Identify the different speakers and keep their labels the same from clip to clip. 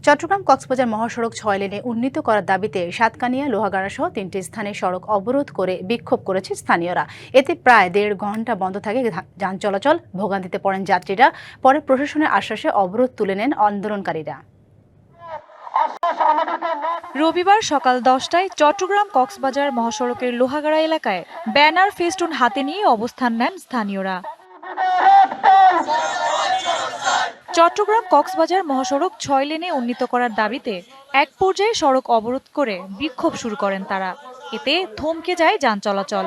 Speaker 1: চট্টগ্রাম কক্সবাজার মহাসড়ক ৬ লেনে উন্নীত করার দাবিতে সাতকানিয়া লোহাগাড়া সহ ৩টি স্থানে সড়ক অবরোধ করে বিক্ষোভ করেছে স্থানীয়রা। এতে প্রায় ১.৫ ঘণ্টা বন্ধ থাকে যান চলাচল। ভোগান্তিতে পড়েন যাত্রীরা। পরে প্রশাসনের আশ্বাসে অবরোধ তুলে নেন আন্দোলনকারীরা।
Speaker 2: রবিবার সকাল ১০টায় চট্টগ্রাম কক্সবাজার মহাসড়কের লোহাগাড়া এলাকায় ব্যানার ফেস্টুন হাতে নিয়ে অবস্থান নেন স্থানীয়রা। চট্টগ্রাম কক্সবাজার মহাসড়ক ৬ লেনে উন্নীত করার দাবিতে এক পর্যায়ে সড়ক অবরোধ করে বিক্ষোভ শুরু করেন তারা। এতে থমকে যায় যান চলাচল।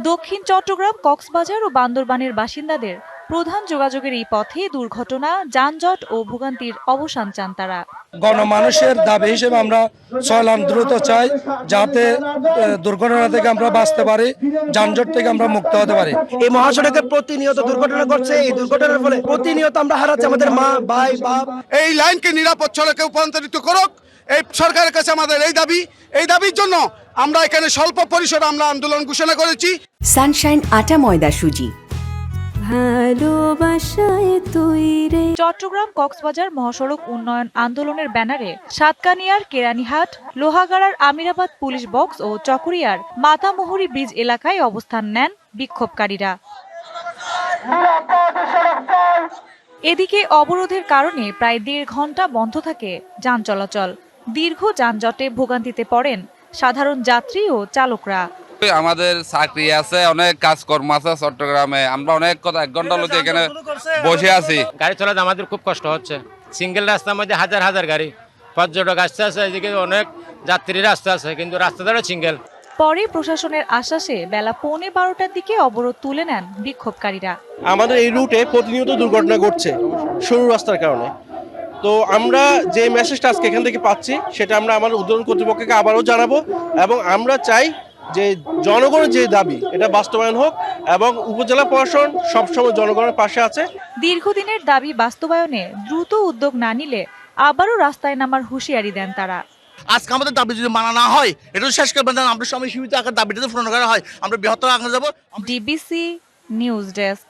Speaker 2: দক্ষিণ চট্টগ্রাম, কক্সবাজার ও বান্দরবানের বাসিন্দাদের প্রধান যোগাযোগের এই পথে দুর্ঘটনা, যানজট ও ভোগান্তির অবসান চান তারা।
Speaker 3: গণমানুষের দাবি হিসেবে আমরা চলান দ্রুত চাই, যাতে দুর্ঘটনা থেকে আমরা বাঁচতে পারি, যানজট থেকে আমরা মুক্ত হতে পারি।
Speaker 4: এই মহাসড়কে প্রতিনিয়ত দুর্ঘটনা ঘটছে। এই দুর্ঘটনার ফলে প্রতিনিয়ত আমরা হারাচ্ছি আমাদের মা, ভাই, বাপ।
Speaker 5: এই লাইনকে নিরাপদ সড়কে রূপান্তরিত করুক, এই সরকারের কাছে আমাদের এই দাবির জন্য আমরা এখানে স্বল্প পরিসরে আমরা আন্দোলন ঘোষণা করেছি।
Speaker 6: সানশাইন আটা ময়দা সুজি,
Speaker 7: ভালোবাসায় তৈরি।
Speaker 2: চট্টগ্রাম কক্সবাজার মহাসড়ক উন্নয়ন আন্দোলনের ব্যানারে সাতকানিয়ার কেরানীহাট, লোহাগাড়ার আমিরাবাদ পুলিশ বক্স ও চকরিয়ার মাতামুহুরী ব্রিজ এলাকায় অবস্থান নেন বিক্ষোভকারীরা। এদিকে অবরোধের কারণে প্রায় ১.৫ ঘণ্টা বন্ধ থাকে যান চলাচল। দীর্ঘ যানজটে ভোগান্তিতে পড়েন সাধারণ যাত্রী ও চালকরা।
Speaker 8: আমাদের চাকরি আছে, অনেক কাজকর্ম আছে চট্টগ্রামে। আমরা অনেক কথা ১ ঘন্টা লোক এখানে বসে আছি।
Speaker 9: গাড়ি চালাতে আমাদের খুব কষ্ট হচ্ছে। সিঙ্গেল রাস্তার মধ্যে হাজার হাজার গাড়ি, পর্যটক আসতে আছে, এদিকে অনেক যাত্রীরা আসতে আছে, কিন্তু রাস্তা ধরে সিঙ্গেল।
Speaker 2: পরে প্রশাসনের আশ্বাসে বেলা ১:১৫টার দিকে অবরোধ তুলে নেন বিক্ষোভকারীরা।
Speaker 10: আমাদের এই রুটে প্রতিনিয়ত দুর্ঘটনা ঘটছে সরু রাস্তার কারণে। তো আমরা যে মেসেজটা আজকে এখান থেকে পাচ্ছি, সেটা আমরা আমাদের উদ্বোধন কর্তৃপক্ষকে আবারও জানাবো, এবং আমরা চাই যে জনগণের যে দাবি এটা বাস্তবায়ন হোক, এবং উপজেলা প্রশাসন সবসময় জনগণের পাশে আছে।
Speaker 2: দীর্ঘদিনের দাবি বাস্তবায়নে দ্রুত উদ্যোগ না নিলে আবারও রাস্তায় নামার হুঁশিয়ারি দেন তারা।
Speaker 4: আজকে আমাদের দাবি যদি মানা না হয়, এটা শেষ করবেন না। আমরা সময় সীমিত আকার দাবিটা পূরণ করা হয়, আমরা বৃহত্তর আগে যাবো।
Speaker 2: DBC news desk.